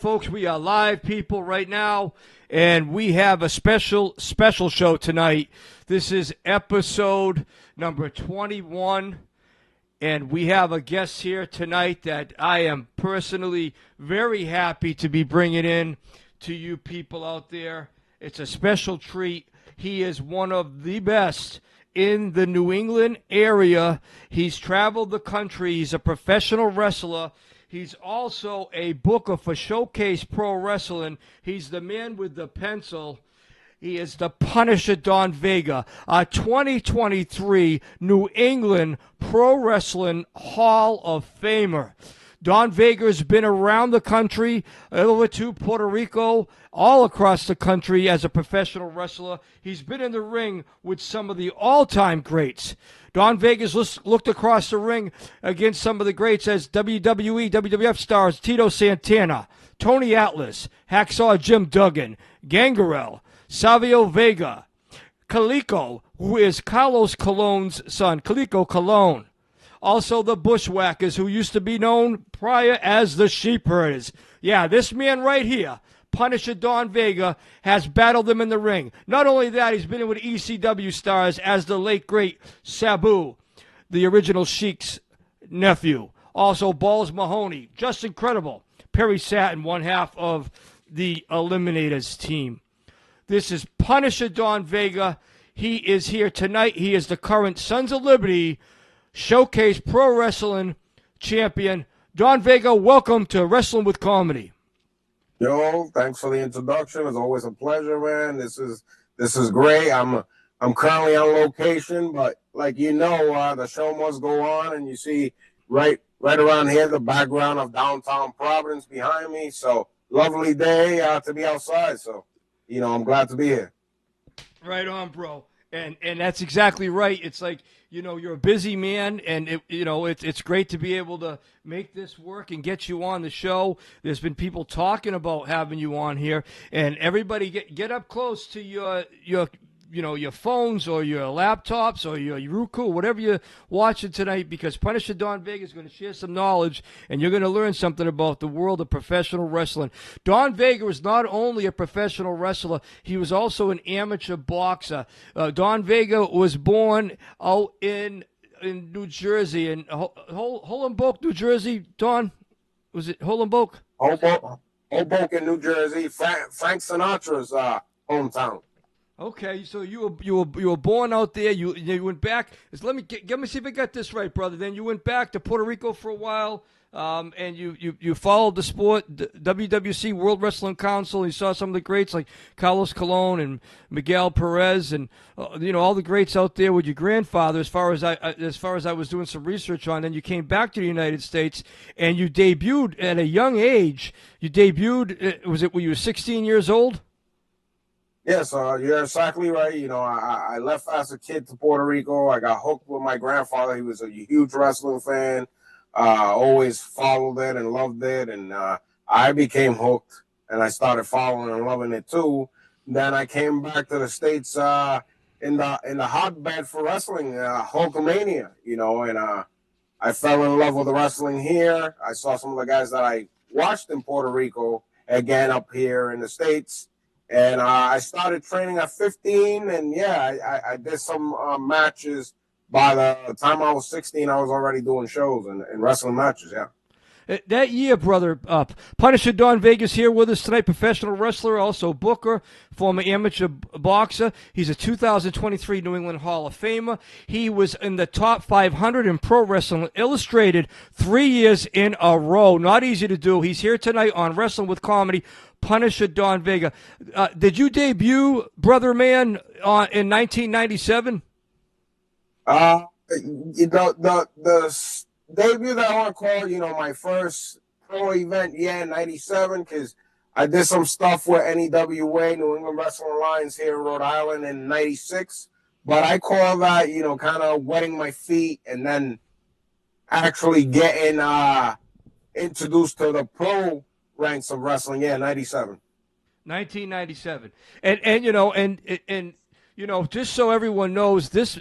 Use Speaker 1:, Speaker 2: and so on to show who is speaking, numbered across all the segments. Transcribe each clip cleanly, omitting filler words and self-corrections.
Speaker 1: folks. We are live, people, right now, and we have a special show tonight. This is episode number 21, and we have a guest here tonight that I am personally very happy to be bringing in to you people out there. It's a special treat. He is one of the best in the New England area. He's traveled the country. He's a professional wrestler. He's also a booker for Showcase Pro Wrestling. He's the man with the pencil. He is the Punisher Don Vega, a 2023 New England Pro Wrestling Hall of Famer. Don Vega has been around the country, over to Puerto Rico, all across the country as a professional wrestler. He's been in the ring with some of the all-time greats. Don Vega's looked across the ring against some of the greats as WWE, WWF stars Tito Santana, Tony Atlas, Hacksaw Jim Duggan, Gangrel, Savio Vega, Carlito, who is Carlos Colon's son, Carlito Colon. Also the Bushwhackers, who used to be known prior as the Sheepherders. Yeah, this man right here, Punisher Don Vega, has battled them in the ring. Not only that, he's been in with ECW stars as the late, great Sabu, the original Sheik's nephew. Also, Balls Mahoney, just incredible. Perry Satin, one half of the Eliminators team. This is Punisher Don Vega. He is here tonight. He is the current Sons of Liberty Showcase Pro Wrestling champion. Don Vega, welcome to Wrestling with Comedy.
Speaker 2: Yo, thanks for the introduction. It's always a pleasure, man. This is great. I'm currently on location, but like the show must go on, and you see right around here the background of downtown Providence behind me. So lovely day to be outside. So I'm glad to be here.
Speaker 1: Right on, bro. And that's exactly right. It's like, you're a busy man, and it's great to be able to make this work and get you on the show. There's been people talking about having you on here, and everybody get up close to your phones or your laptops or your Roku, whatever you're watching tonight, because Punisher Don Vega is going to share some knowledge, and you're going to learn something about the world of professional wrestling. Don Vega was not only a professional wrestler, he was also an amateur boxer. Don Vega was born out in New Jersey, in Hoboken, New Jersey. Don, was it Hoboken?
Speaker 2: Hoboken, New Jersey. Frank Sinatra's hometown.
Speaker 1: Okay, so you were born out there. You went back. Let me see if I got this right, brother. Then you went back to Puerto Rico for a while, and you followed the sport, the WWC World Wrestling Council. You saw some of the greats like Carlos Colon and Miguel Perez, and all the greats out there with your grandfather. As far as I was doing some research on, then you came back to the United States and you debuted at a young age. You debuted. Were you 16 years old?
Speaker 2: Yes, you're exactly right. I left as a kid to Puerto Rico. I got hooked with my grandfather. He was a huge wrestling fan. Always followed it and loved it. And I became hooked, and I started following and loving it too. Then I came back to the States in the hotbed for wrestling, Hulkamania, and I fell in love with the wrestling here. I saw some of the guys that I watched in Puerto Rico, again up here in the States. And I started training at 15, and I did some matches. By the time I was 16, I was already doing shows and wrestling matches, yeah.
Speaker 1: That year, brother, Punisher Don Vega's here with us tonight, professional wrestler, also booker, former amateur boxer. He's a 2023 New England Hall of Famer. He was in the top 500 in Pro Wrestling Illustrated 3 years in a row. Not easy to do. He's here tonight on Wrestling with Comedy, Punisher Don Vega. Did you debut, brother man, in 1997?
Speaker 2: The debut that I want to call, my first pro event, in 97, because I did some stuff with NEWA, New England Wrestling Alliance, here in Rhode Island in 96. But I call that, kind of wetting my feet and then actually getting introduced to the pro ranks of wrestling, 97.
Speaker 1: 1997. And just so everyone knows, this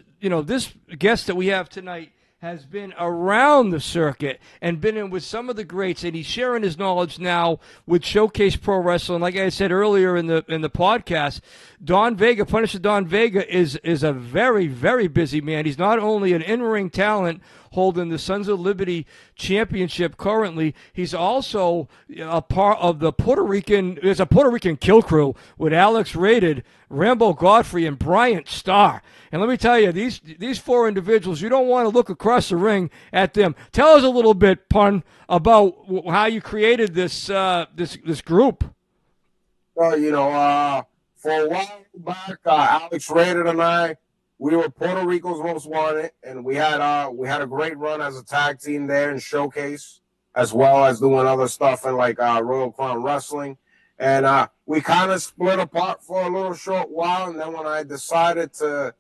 Speaker 1: guest that we have tonight has been around the circuit and been in with some of the greats, and he's sharing his knowledge now with Showcase Pro Wrestling. Like I said earlier in the podcast, Don Vega, Punisher Don Vega, is a very, very busy man. He's not only an in-ring talent holding the Sons of Liberty Championship currently, he's also a part of the Puerto Rican kill crew with Alex Rated, Rambo Godfrey, and Bryant Starr. And let me tell you, these four individuals, you don't want to look across the ring at them. Tell us a little bit, Pun, about how you created this group.
Speaker 2: Well, for a while back, Alex Rated and I, we were Puerto Rico's Most Wanted, and we had a great run as a tag team there in Showcase, as well as doing other stuff in like Royal Crown Wrestling. And we kind of split apart for a little short while, and then when I decided to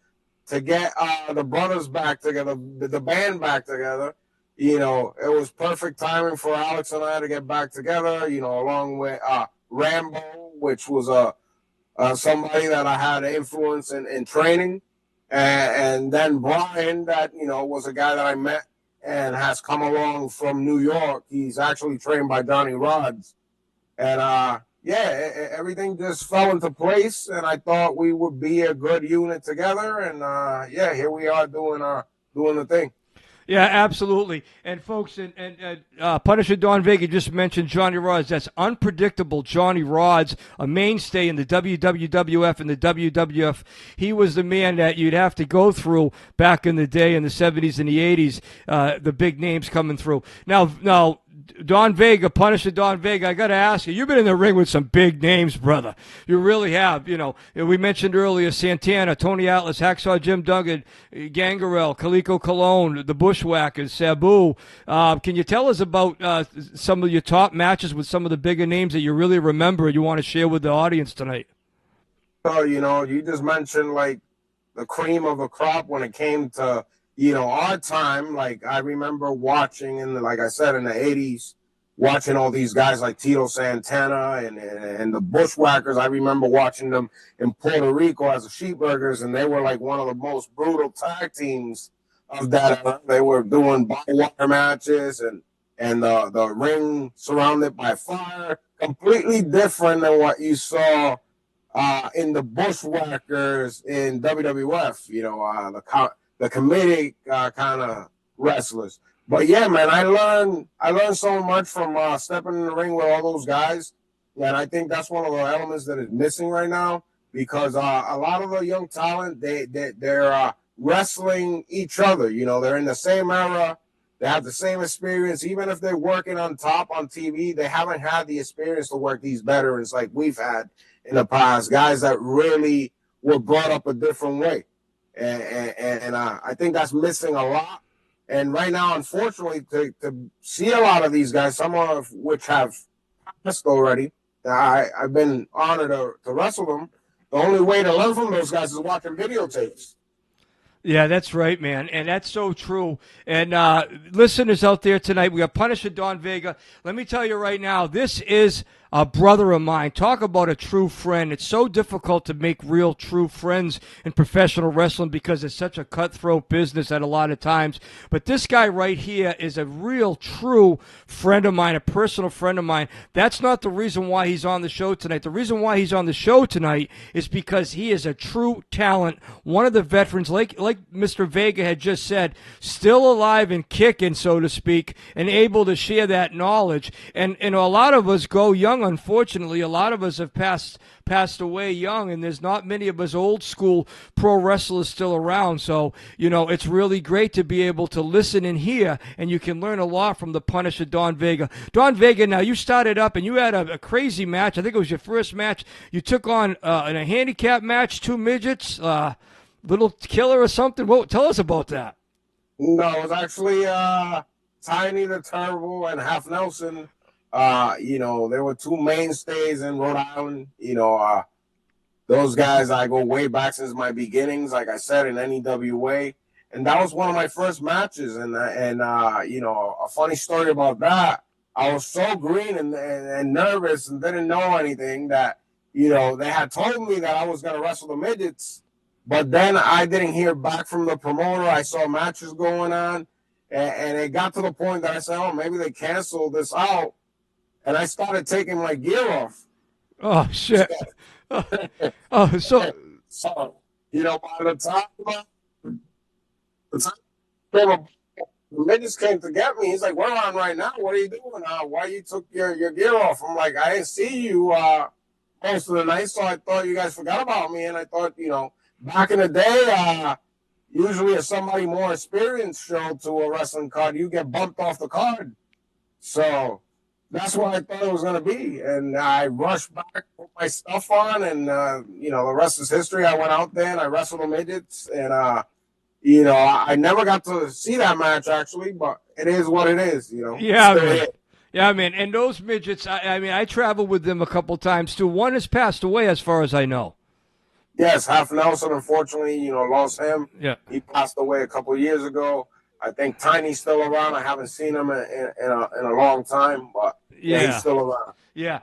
Speaker 2: get the brothers back together, the band back together, it was perfect timing for Alex and I to get back together, along with Rambo, which was somebody that I had influence in training. And then Brian, that, was a guy that I met and has come along from New York. He's actually trained by Donnie Rods. And, everything just fell into place, and I thought we would be a good unit together. And, here we are doing the thing.
Speaker 1: Yeah, absolutely. And folks, and Punisher Don Vega just mentioned Johnny Rods. That's unpredictable Johnny Rods, a mainstay in the WWF and the WWF. He was the man that you'd have to go through back in the day in the 70s and the 80s, the big names coming through. Now, Don Vega, Punisher Don Vega, I got to ask you, you've been in the ring with some big names, brother. You really have. We mentioned earlier Santana, Tony Atlas, Hacksaw Jim Duggan, Gangrel, Carlito Colon, the Bushwhackers, Sabu. Can you tell us about some of your top matches with some of the bigger names that you really remember and you want to share with the audience tonight?
Speaker 2: So, you just mentioned like the cream of the crop when it came to our time. Like, I remember watching like I said, in the 80s, watching all these guys like Tito Santana and the Bushwhackers. I remember watching them in Puerto Rico as the Sheepburgers, and they were like one of the most brutal tag teams of that era. They were doing barbed wire matches and the ring surrounded by fire. Completely different than what you saw in the Bushwhackers in WWF, the comedic kind of wrestlers. But yeah, man, I learned so much from stepping in the ring with all those guys, and I think that's one of the elements that is missing right now, because a lot of the young talent, they're wrestling each other. They're in the same era, they have the same experience. Even if they're working on top on TV, they haven't had the experience to work these veterans like we've had in the past, guys that really were brought up a different way. And I think that's missing a lot. And right now, unfortunately, to see a lot of these guys, some of which have passed already, I've been honored to wrestle them. The only way to learn from those guys is watching videotapes.
Speaker 1: Yeah, that's right, man, and that's so true. And listeners out there tonight, we got Punisher Don Vega. Let me tell you right now, this is a brother of mine. Talk about a true friend. It's so difficult to make real true friends in professional wrestling because it's such a cutthroat business at a lot of times. But this guy right here is a real true friend of mine, a personal friend of mine. That's not the reason why he's on the show tonight. The reason why he's on the show tonight is because he is a true talent, one of the veterans, like Mr. Vega had just said, still alive and kicking, so to speak, and able to share that knowledge. And a lot of us go young. Unfortunately, a lot of us have passed away young, and there's not many of us old school pro wrestlers still around. So, it's really great to be able to listen and hear, and you can learn a lot from the Punisher Don Vega. Don Vega, now you started up and you had a crazy match. I think it was your first match. You took on in a handicap match, 2 midgets, Little Killer or something. Well, tell us about that.
Speaker 2: No, it was actually Tiny the Terrible and Half Nelson. There were 2 mainstays in Rhode Island. Those guys, I go way back since my beginnings, like I said, in NEWA. And that was one of my first matches. And a funny story about that, I was so green and nervous and didn't know anything that, they had told me that I was going to wrestle the midgets. But then I didn't hear back from the promoter. I saw matches going on. And it got to the point that I said, oh, maybe they canceled this out. And I started taking my gear off.
Speaker 1: Oh, shit. Oh, so,
Speaker 2: you know, by the time the midgets came to get me, he's like, we're on right now. What are you doing? Why you took your gear off? I'm like, I didn't see you most of the night, so I thought you guys forgot about me. And I thought, you know, back in the day, usually if somebody more experienced showed to a wrestling card, you get bumped off the card. So that's what I thought it was going to be. And I rushed back, put my stuff on, and, you know, the rest is history. I went out there and I wrestled the midgets. And, you know, I never got to see that match, actually, but it is what it is, you know.
Speaker 1: yeah, man. Yeah, man. And those midgets, I mean, I traveled with them a couple times, too. One has passed away, as far as I know.
Speaker 2: Yes, Half Nelson, unfortunately, you know, lost him.
Speaker 1: Yeah.
Speaker 2: He passed away a couple of years ago. I think Tiny's still around. I haven't seen him in a long time, but yeah, he's still around.
Speaker 1: Yeah.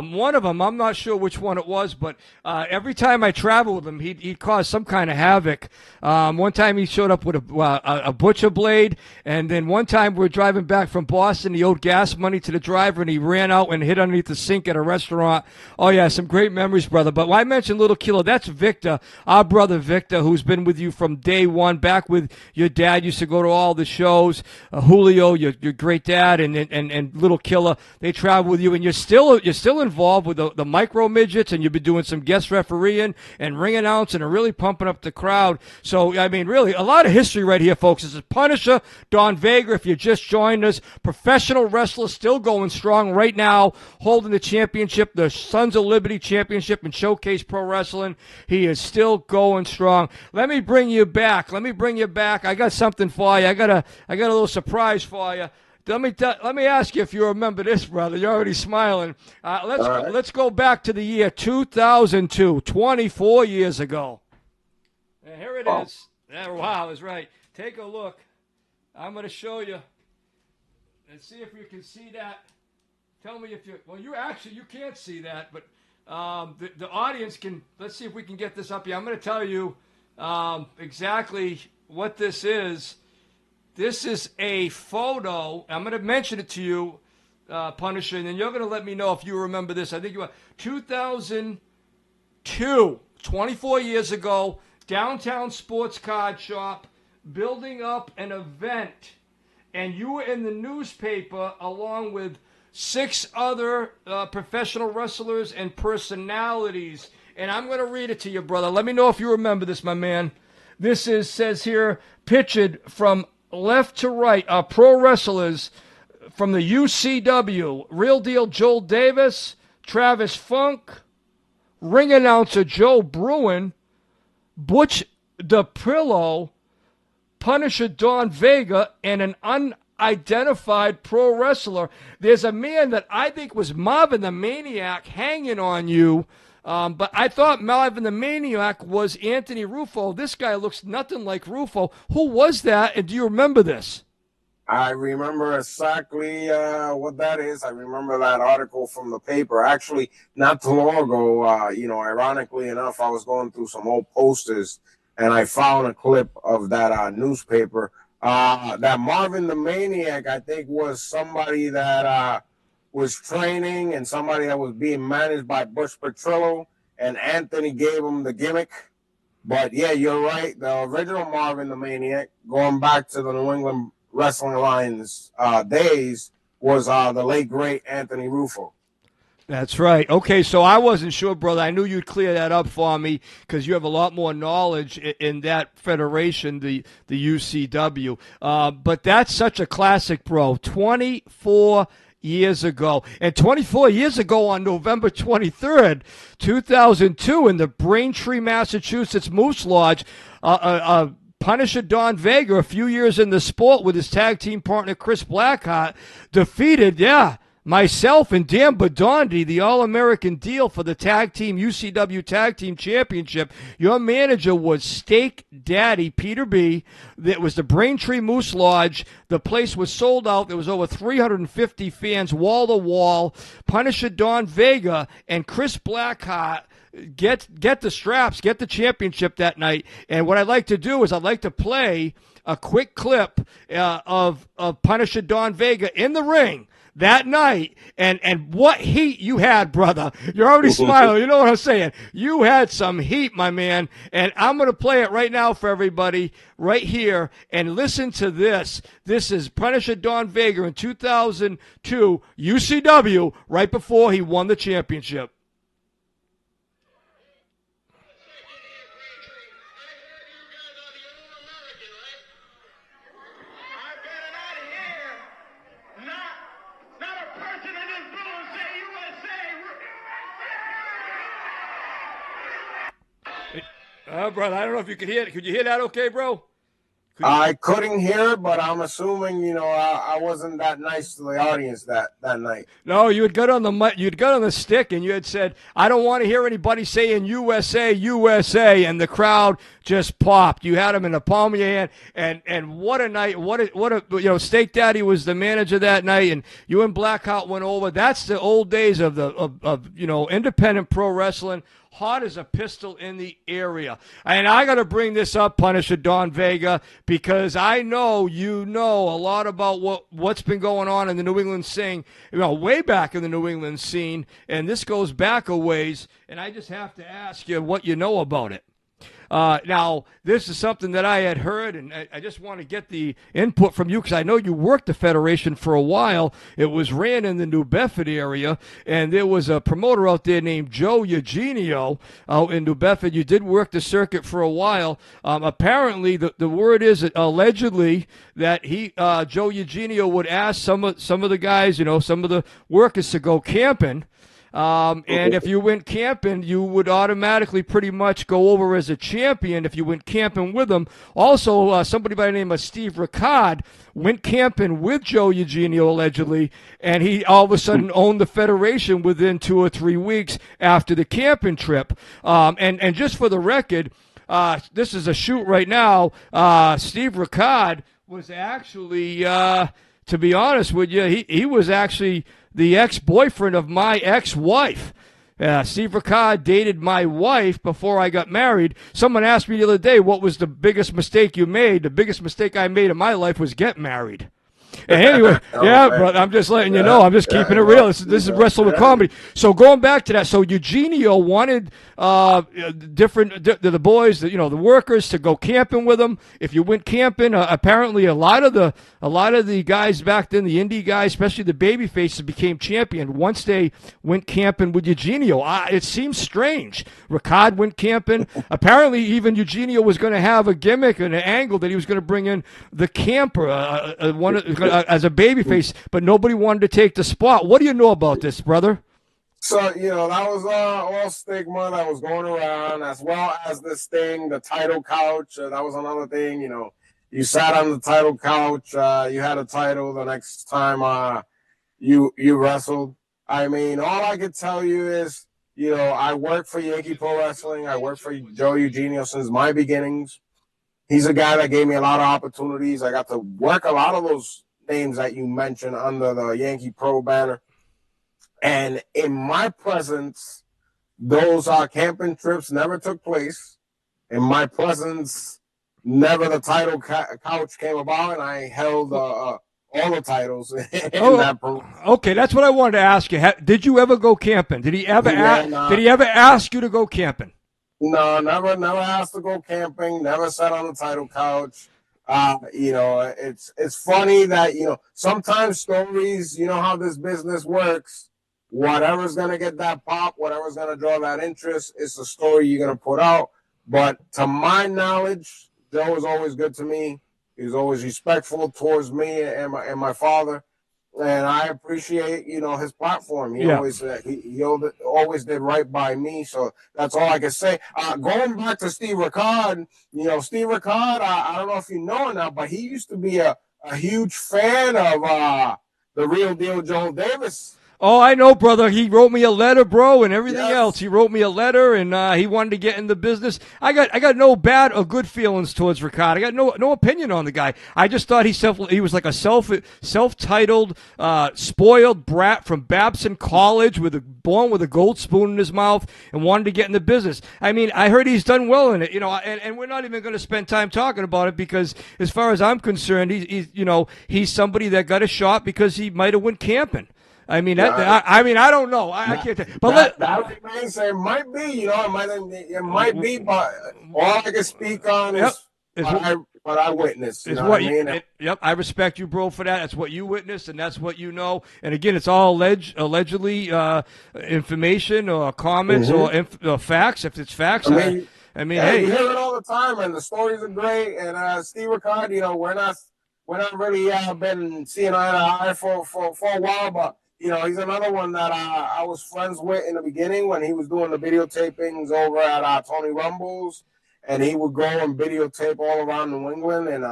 Speaker 1: One of them, I'm not sure which one it was, but every time I traveled with him, he'd cause some kind of havoc. One time he showed up with a butcher blade, and then one time we were driving back from Boston. He owed gas money to the driver, and he ran out and hid underneath the sink at a restaurant. Oh, yeah, some great memories, brother. But when I mentioned Little Killer, that's Victor, our brother Victor, who's been with you from day one, back with your dad, used to go to all the shows. Julio, your great dad, and Little Killer, they travel with you, and you're still involved with the micro midgets, and you've been doing some guest refereeing and ring announcing and really pumping up the crowd. So, I mean, really, a lot of history right here, folks. This is Punisher Don Vega. If you just joined us, professional wrestler, still going strong right now, holding the championship, the Sons of Liberty Championship in Showcase Pro Wrestling. He is still going strong. Let me bring you back. I got something for you. I got a little surprise for you. Let me ask you if you remember this, brother. You're already smiling. Let's go back to the year 2002, 24 years ago. And here it is. Yeah, wow, that's right. Take a look. I'm going to show you. And see if you can see that. Tell me if you. Well, you can't see that, but the audience can. Let's see if we can get this up here. I'm going to tell you exactly what this is. This is a photo. I'm going to mention it to you, Punisher, and then you're going to let me know if you remember this. I think you were 2002, 24 years ago, downtown sports card shop, building up an event. And you were in the newspaper along with 6 other professional wrestlers and personalities. And I'm going to read it to you, brother. Let me know if you remember this, my man. This says here, pictured from left to right are pro wrestlers from the UCW. Real Deal JoeLdavis, Travis Funk, ring announcer Joe Bruin, Butch DePrillo, Punisher Don Vega, and an unidentified pro wrestler. There's a man that I think was Marvin the Maniac hanging on you. But I thought Marvin the Maniac was Anthony Rufo. This guy looks nothing like Rufo. Who was that, and do you remember this?
Speaker 2: I remember exactly what that is. I remember that article from the paper. Actually, not too long ago, you know, ironically enough, I was going through some old posters, and I found a clip of that newspaper. That Marvin the Maniac, I think, was somebody that was training and somebody that was being managed by Bush Petrillo, and Anthony gave him the gimmick. But yeah, you're right. The original Marvin the Maniac, going back to the New England Wrestling Alliance days, was the late great Anthony Rufo.
Speaker 1: That's right. Okay, so I wasn't sure, brother. I knew you'd clear that up for me because you have a lot more knowledge in that federation, the UCW. But that's such a classic, bro. 24 years ago. And 24 years ago on November 23rd, 2002, in the Braintree, Massachusetts Moose Lodge, Punisher Don Vega, a few years in the sport with his tag team partner Chris Blackheart, defeated, myself and Dan Badondi, the All-American deal for the tag team UCW Tag Team Championship. Your manager was Steak Daddy Peter B. That was the Braintree Moose Lodge. The place was sold out. There was over 350 fans, wall to wall. Punisher Don Vega and Chris Blackheart get the straps, get the championship that night. And what I'd like to do is I'd like to play a quick clip of Punisher Don Vega in the ring that night, and what heat you had, brother. You're already smiling. You know what I'm saying? You had some heat, my man, and I'm going to play it right now for everybody right here, and listen to this. This is Punisher Don Vega in 2002 UCW, right before he won the championship. Brother, I don't know if you could hear it. Could you hear that okay, bro?
Speaker 2: I couldn't hear it, but I'm assuming, I wasn't that nice to the audience that night.
Speaker 1: No, you had got on the stick, and you had said, "I don't want to hear anybody saying USA, USA," and the crowd just popped. You had him in the palm of your hand, and what a night! What a Steak Daddy was the manager that night, and you and Blackheart went over. That's the old days of independent pro wrestling. Hot as a pistol in the area. And I got to bring this up, Punisher Don Vega, because I know you know a lot about what's been going on in the New England scene, way back in the New England scene, and this goes back a ways, and I just have to ask you what you know about it. Now, this is something that I had heard, and I just want to get the input from you because I know you worked the Federation for a while. It was ran in the New Bedford area, and there was a promoter out there named Joe Eugenio out in New Bedford. You did work the circuit for a while. Apparently, the word is allegedly that Joe Eugenio would ask some of the guys, some of the workers to go camping. And if you went camping, you would automatically pretty much go over as a champion if you went camping with them. Also, somebody by the name of Steve Ricard went camping with Joe Eugenio, allegedly, and he all of a sudden owned the Federation within 2 or 3 weeks after the camping trip. And just for the record, this is a shoot right now. Steve Ricard was actually, to be honest with you, he was actually the ex-boyfriend of my ex-wife. Steve Ricard dated my wife before I got married. Someone asked me the other day, what was the biggest mistake you made? The biggest mistake I made in my life was get married. And anyway, but I'm just letting you know. I'm just keeping it real. This is Wrestling with Comedy. So going back to that, so Eugenio wanted the boys, the workers, to go camping with him. If you went camping, apparently a lot of the guys back then, the indie guys, especially the baby faces, became champion once they went camping with Eugenio. It seems strange. Ricard went camping. Apparently, even Eugenio was going to have a gimmick and an angle that he was going to bring in the camper, as a babyface, but nobody wanted to take the spot. What do you know about this, brother?
Speaker 2: So, that was all stigma that was going around, as well as this thing, the title couch. That was another thing, you sat on the title couch, you had a title the next time you wrestled. I mean, all I could tell you is, I worked for Yankee Pro Wrestling. I worked for Joe Eugenio since my beginnings. He's a guy that gave me a lot of opportunities. I got to work a lot of those names that you mentioned under the Yankee Pro banner. And in my presence, those camping trips never took place. In my presence, never the title couch came about, and I held all the titles in that program.
Speaker 1: Okay, that's what I wanted to ask you. Did you ever go camping? Did he ever ask you to go camping?
Speaker 2: No, never asked to go camping. Never sat on the title couch. It's funny that sometimes stories. You know how this business works. Whatever's gonna get that pop, whatever's gonna draw that interest, it's the story you're gonna put out. But to my knowledge, Joe was always good to me. He was always respectful towards me and my father, and I appreciate his platform. He always did right by me. So that's all I can say. Going back to Steve Ricard, Steve Ricard, I don't know if you know or not, but he used to be a huge fan of the real deal Joel Davis.
Speaker 1: Oh, I know, brother. He wrote me a letter, bro, and everything
Speaker 2: Yes.
Speaker 1: else. He wrote me a letter, and he wanted to get in the business. I got no bad or good feelings towards Ricardo. I got no opinion on the guy. I just thought he was like a self-titled, spoiled brat from Babson College, born with a gold spoon in his mouth, and wanted to get in the business. I mean, I heard he's done well in it, and we're not even going to spend time talking about it because, as far as I'm concerned, he's somebody that got a shot because he might have went camping. I mean, I don't know. I can't. But
Speaker 2: that remains. It might be, it might be, but all I can speak on is what I witnessed.
Speaker 1: Yep, I respect you, bro, for that. That's what you witnessed, and that's what you know. And again, it's all allegedly information or comments or facts. If it's facts, hey,
Speaker 2: you hear it all the time, and the stories are great. And Steve Ricard, we're not really been seeing eye to eye for a while, but. He's another one that I was friends with in the beginning when he was doing the videotapings over at Tony Rumbles, and he would go and videotape all around New England, and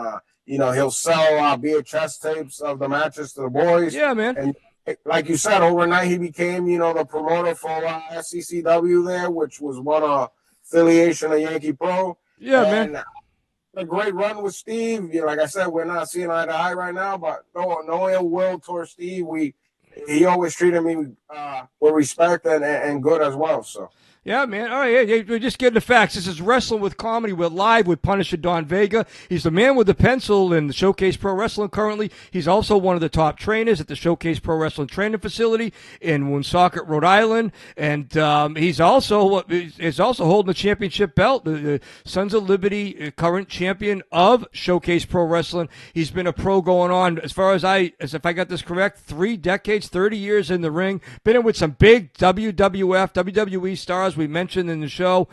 Speaker 2: he'll sell VHS tapes of the matches to the boys.
Speaker 1: Yeah, man.
Speaker 2: And like you said, overnight he became the promoter for SCCW there, which was one affiliation of Yankee Pro.
Speaker 1: Yeah, man.
Speaker 2: A great run with Steve. Like I said, we're not seeing eye to eye right now, but no ill will towards Steve. He always treated me with respect and good as well. So.
Speaker 1: Yeah, man. All right, we're just getting the facts. This is Wrestling with Comedy. We're live with Punisher Don Vega. He's the man with the pencil in the Showcase Pro Wrestling currently. He's also one of the top trainers at the Showcase Pro Wrestling Training Facility in Woonsocket, Rhode Island. And he's also holding the championship belt, the Sons of Liberty current champion of Showcase Pro Wrestling. He's been a pro going on, as if I got this correct, 3 decades, 30 years in the ring. Been in with some big WWF, WWE stars we mentioned in the show.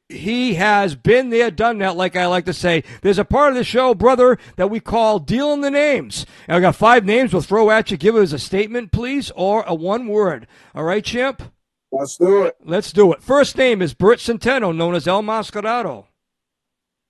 Speaker 1: He has been there, done that, like I like to say. There's a part of the show, brother, that we call Dealing the Names. And I got 5 names we'll throw at you. Give us a statement, please, or a one word. All right, champ?
Speaker 2: Let's do it.
Speaker 1: Let's do it. First name is Bert Centeno, known as El Mascarado.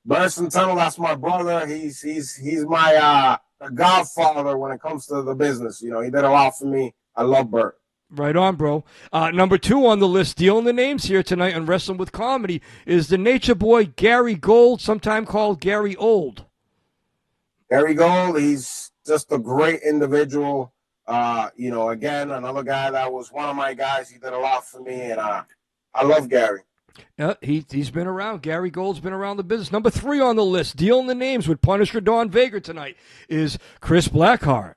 Speaker 2: Bert Centeno, that's my brother. He's my godfather when it comes to the business. He did a lot for me. I love Bert.
Speaker 1: Right on, bro. Number 2 on the list, dealing the names here tonight on Wrestling with Comedy, is the Nature Boy Gary Gold, sometime called Gary Old.
Speaker 2: Gary Gold, he's just a great individual. Again, another guy that was one of my guys. He did a lot for me, and I love Gary.
Speaker 1: He's been around. Gary Gold's been around the business. Number 3 on the list, dealing the names with Punisher Don Vega tonight, is Chris Blackheart.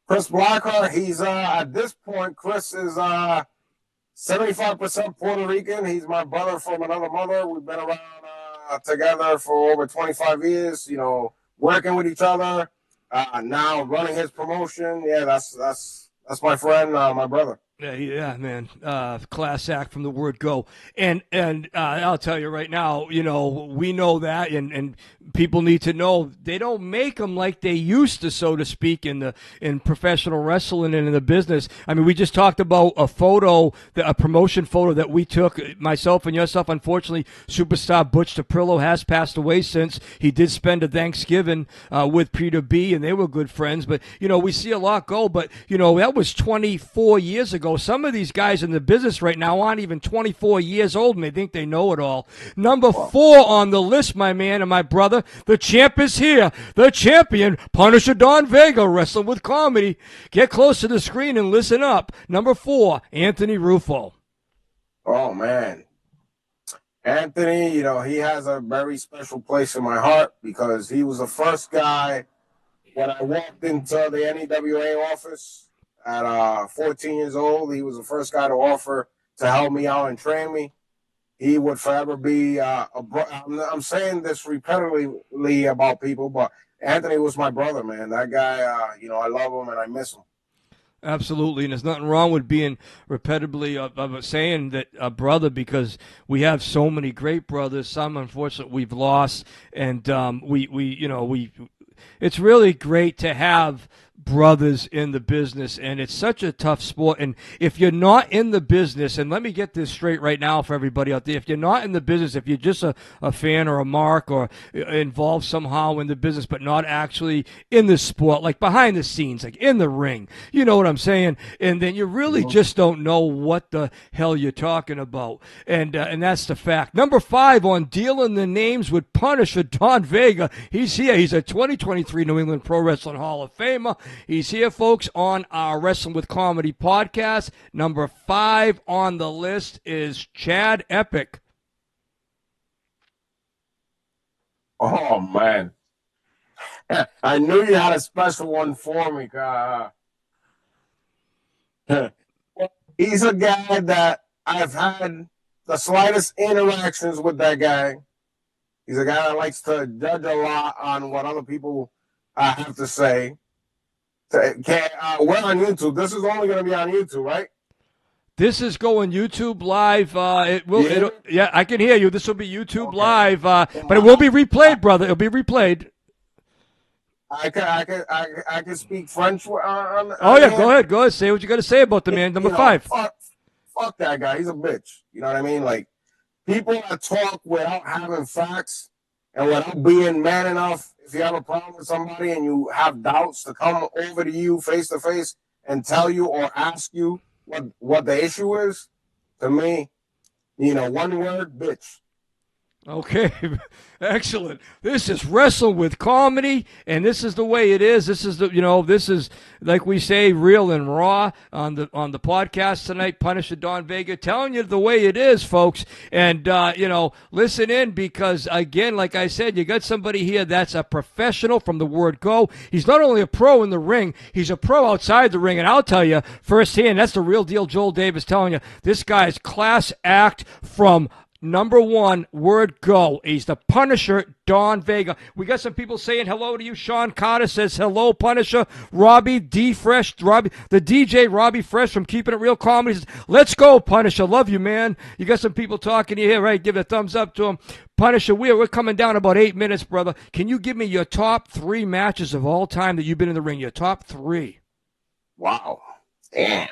Speaker 2: Chris Blackheart, he's at this point, Chris is 75% Puerto Rican. He's my brother from another mother. We've been around together for over 25 years, working with each other. Now running his promotion. Yeah, that's my friend, my brother.
Speaker 1: Yeah, man. Class act from the word go. And I'll tell you right now, we know that, and people need to know they don't make them like they used to, so to speak, in professional wrestling and in the business. I mean, we just talked about a promotion photo that we took, myself and yourself. Unfortunately, superstar Butch DePrillo has passed away since. He did spend a Thanksgiving with Peter B, and they were good friends. But, we see a lot go. But, that was 24 years ago. Some of these guys in the business right now aren't even 24 years old, and they think they know it all. Number 4 on the list, my man and my brother, the champ is here. The champion, Punisher Don Vega, Wrestling with Comedy. Get close to the screen and listen up. Number 4, Anthony Rufo.
Speaker 2: Oh, man. Anthony, he has a very special place in my heart because he was the first guy when I walked into the NEWA office. At 14 years old, he was the first guy to offer to help me out and train me. He would forever be I'm saying this repetitively about people, but Anthony was my brother, man. That guy, I love him and I miss him.
Speaker 1: Absolutely, and there's nothing wrong with being repetitively of saying that a brother, because we have so many great brothers. Some, unfortunately, we've lost, and we it's really great to have brothers in the business, and it's such a tough sport. And if you're not in the business, and let me get this straight right now for everybody out there, if you're not in the business, if you're just a fan or a mark or involved somehow in the business but not actually in the sport, like behind the scenes, like in the ring, you know what I'm saying, and then you really just don't know what the hell you're talking about, and that's the fact. Number 5 on Dealing the Names with Punisher Don Vega. He's here. He's a 2023 New England Pro Wrestling Hall of Famer. He's here, folks, on our Wrestling with Comedy podcast. Number 5 on the list is Chad Epic.
Speaker 2: Oh, man. I knew you had a special one for me. He's a guy that I've had the slightest interactions with that guy. He's a guy that likes to judge a lot on what other people have to say. We're on YouTube. This is only going to be on YouTube, right?
Speaker 1: This is going YouTube live. Yeah, I can hear you. This will be YouTube live, but it will be replayed, brother. It'll be replayed.
Speaker 2: I can speak French.
Speaker 1: Go ahead. Go ahead. Say what you got to say about the man. Number 5.
Speaker 2: Fuck that guy. He's a bitch. You know what I mean? Like, people that talk without having facts and without being man enough. If you have a problem with somebody and you have doubts, to come over to you face to face and tell you or ask you what the issue is, to me, one word, bitch.
Speaker 1: Okay, excellent. This is Wrestle with Comedy, and this is the way it is. This is this is, like we say, real and raw on the podcast tonight. Punisher Don Vega telling you the way it is, folks. And listen in, because again, like I said, you got somebody here that's a professional from the word go. He's not only a pro in the ring, he's a pro outside the ring. And I'll tell you firsthand, that's the real deal. JoeRogan telling you, this guy's class act from number 1, word go. He's the Punisher Don Vega. We got some people saying hello to you. Sean Carter says hello, Punisher. Robbie D Fresh, the DJ Robbie Fresh from Keeping It Real Comedy says, let's go, Punisher. Love you, man. You got some people talking to you here, right? Give a thumbs up to him. Punisher, we're coming down about 8 minutes, brother. Can you give me your top 3 matches of all time that you've been in the ring? Your top 3.
Speaker 2: Wow. Damn.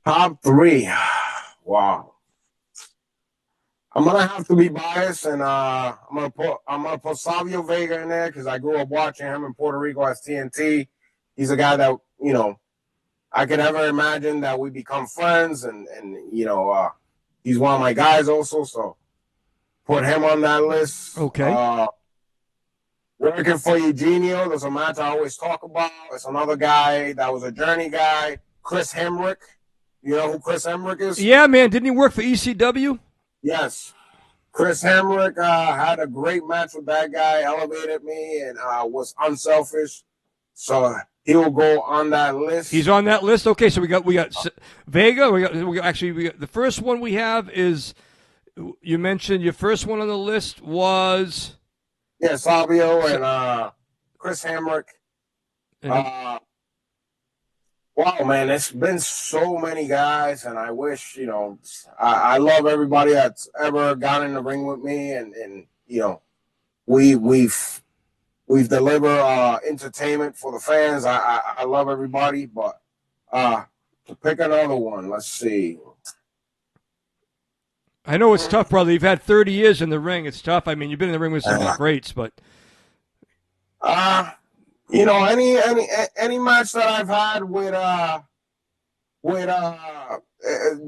Speaker 2: Top 3. Wow. I'm gonna have to be biased, and I'm gonna put Savio Vega in there because I grew up watching him in Puerto Rico as TNT. He's a guy that I could never imagine that we become friends, and he's one of my guys also. So put him on that list.
Speaker 1: Okay.
Speaker 2: Working for Eugenio, there's a match I always talk about. It's another guy that was a Journey guy, Chris Hemrick. You know who Chris Hemrick is?
Speaker 1: Yeah, man. Didn't he work for ECW?
Speaker 2: Yes. Chris Hemrick had a great match with that guy, elevated me, and was unselfish. So he'll go on that list.
Speaker 1: He's on that list. Okay, so we got Vega. We got the first one we have is, you mentioned your first one on the list was
Speaker 2: Savio and Chris Hemrick. Wow, man, it's been so many guys, and I wish, I love everybody that's ever got in the ring with me, and we've delivered entertainment for the fans. I love everybody, but to pick another one, let's see.
Speaker 1: I know it's tough, brother. You've had 30 years in the ring. It's tough. I mean, you've been in the ring with some greats, but
Speaker 2: any match that I've had with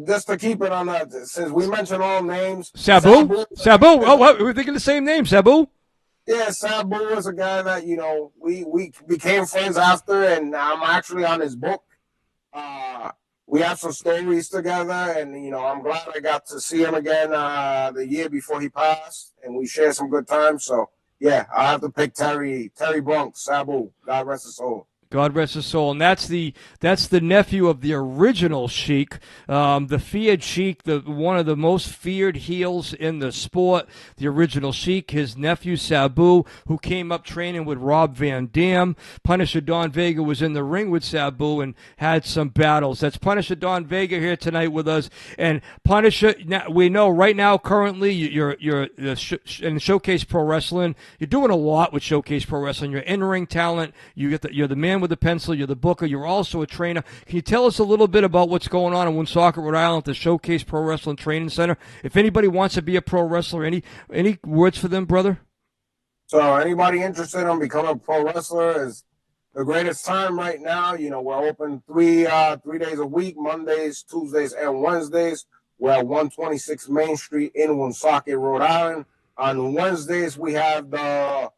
Speaker 2: just to keep it on that, since we mentioned all names.
Speaker 1: Sabu. Oh, what? We're thinking the same name, Sabu.
Speaker 2: Yeah, Sabu is a guy that we became friends after, and I'm actually on his book. We have some stories together, and I'm glad I got to see him again the year before he passed, and we shared some good times. So. Yeah, I have to pick Terry Bronx, Sabu. God rest his soul.
Speaker 1: God rest his soul. And that's the nephew of the original Sheik, the feared Sheik, one of the most feared heels in the sport, the original Sheik, his nephew Sabu, who came up training with Rob Van Dam. Punisher Don Vega was in the ring with Sabu and had some battles. That's Punisher Don Vega here tonight with us. And Punisher, we know right now, currently, you're in Showcase Pro Wrestling. You're doing a lot with Showcase Pro Wrestling. You're in-ring talent. You're the man pen with a pencil. You're the booker. You're also a trainer. Can you tell us a little bit about what's going on in Woonsocket, Rhode Island, at the Showcase Pro Wrestling Training Center? If anybody wants to be a pro wrestler, any words for them, brother?
Speaker 2: So anybody interested in becoming a pro wrestler is the greatest time right now. You know, we're open 3 days a week, Mondays, Tuesdays, and Wednesdays. We're at 126 Main Street in Woonsocket, Rhode Island. On Wednesdays, we have the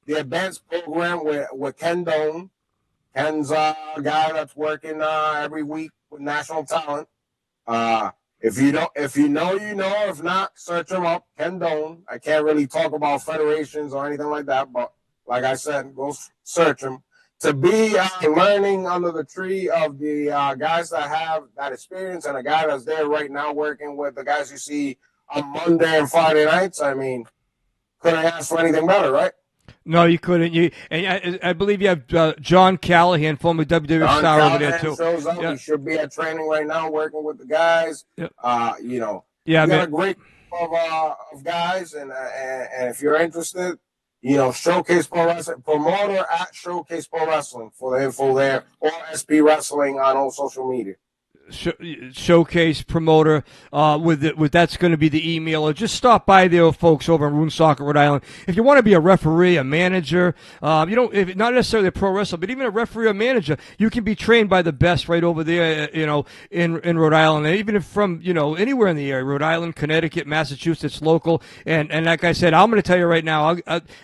Speaker 2: advanced program with Ken Doan. Ken's a guy that's working every week with national talent. If you know, you know. If not, search him up, Ken Doan. I can't really talk about federations or anything like that, but like I said, go search him. To be learning under the tree of the guys that have that experience and a guy that's there right now working with the guys you see on Monday and Friday nights, I mean, couldn't ask for anything better, right?
Speaker 1: No, you couldn't. I believe you have John Callahan, former WWE star, over there too.
Speaker 2: Shows up. Yeah. He should be at training right now, working with the guys. Yep. You know,
Speaker 1: yeah,
Speaker 2: we got a great group of guys, and if you're interested, you know, Showcase Pro Wrestling promoter at Showcase Pro Wrestling for the info there, or SP Wrestling on all social media.
Speaker 1: Showcase promoter with that's going to be the email, or just stop by there, folks, over in Woonsocket, Rhode Island. If you want to be a referee, a manager, not necessarily a pro wrestler, but even a referee or manager, you can be trained by the best right over there, you know, in Rhode Island, and even if from, you know, anywhere in the area, Rhode Island, Connecticut, Massachusetts, local, and like I said, I'm going to tell you right now,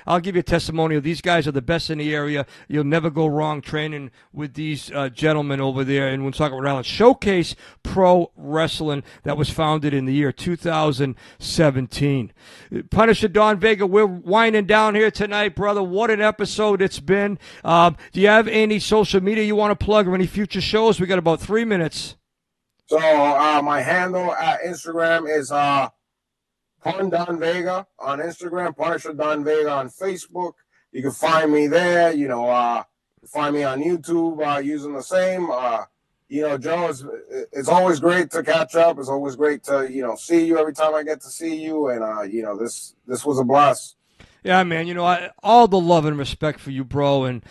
Speaker 1: I'll give you a testimonial. These guys are the best in the area. You'll never go wrong training with these gentlemen over there in Woonsocket, Rhode Island. Showcase Pro Wrestling, that was founded in the year 2017. Punisher Don Vega, we're winding down here tonight, brother. What an episode it's been. Do you have any social media you want to plug or any future shows? We got about 3 minutes.
Speaker 2: So my handle at Instagram is Pun Don Vega on Instagram, Punisher Don Vega on Facebook. You can find me there. You know, find me on YouTube using the same. You know, Joe, it's always great to catch up. It's always great to, you know, see you every time I get to see you. And, you know, this was a blast.
Speaker 1: Yeah, man, you know, all the love and respect for you, bro. And,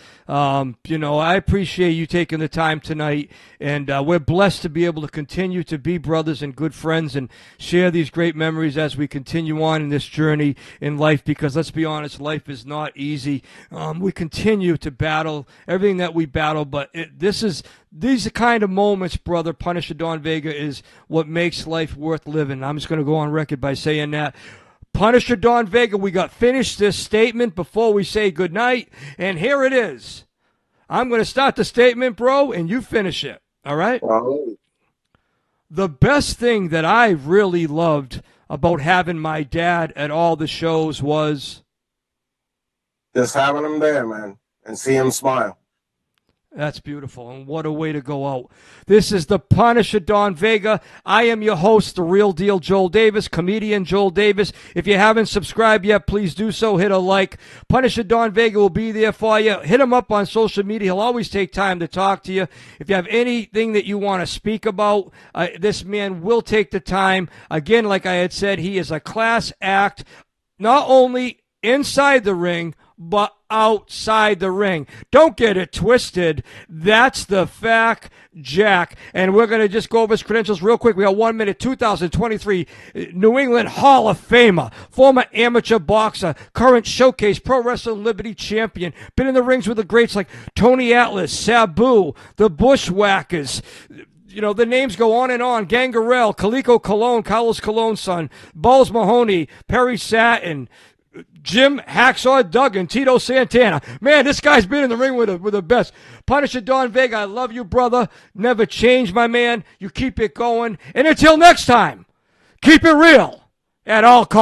Speaker 1: you know, I appreciate you taking the time tonight. And we're blessed to be able to continue to be brothers and good friends and share these great memories as we continue on in this journey in life. Because let's be honest, life is not easy. We continue to battle everything that we battle. But these kind of moments, brother, Punisher Don Vega, is what makes life worth living. I'm just going to go on record by saying that. Punisher Don Vega, we got finished this statement before we say goodnight, and here it is. I'm going to start the statement, bro, and you finish it, all right? The best thing that I really loved about having my dad at all the shows was
Speaker 2: just having him there, man, and see him smile.
Speaker 1: That's beautiful, and what a way to go out. This is the Punisher Don Vega. I am your host, the real deal Joel Davis, comedian Joel Davis. If you haven't subscribed yet, please do so. Hit a like. Punisher Don Vega will be there for you. Hit him up on social media. He'll always take time to talk to you. If you have anything that you want to speak about, this man will take the time. Again, like I had said, he is a class act, not only inside the ring, but outside the ring. Don't get it twisted. That's the fact, Jack. And we're going to just go over his credentials real quick. We got 1 minute. 2023 New England Hall of Famer, former amateur boxer, current Showcase Pro Wrestling Liberty champion, been in the rings with the greats like Tony Atlas, Sabu, the Bushwhackers. You know, the names go on and on. Gangrel, Carlito Colon, Carlos Colon's son, Balls Mahoney, Perry Satin, Jim Hacksaw Duggan, Tito Santana. Man, this guy's been in the ring with the best. Punisher Don Vega, I love you, brother. Never change, my man. You keep it going. And until next time, keep it real at all costs.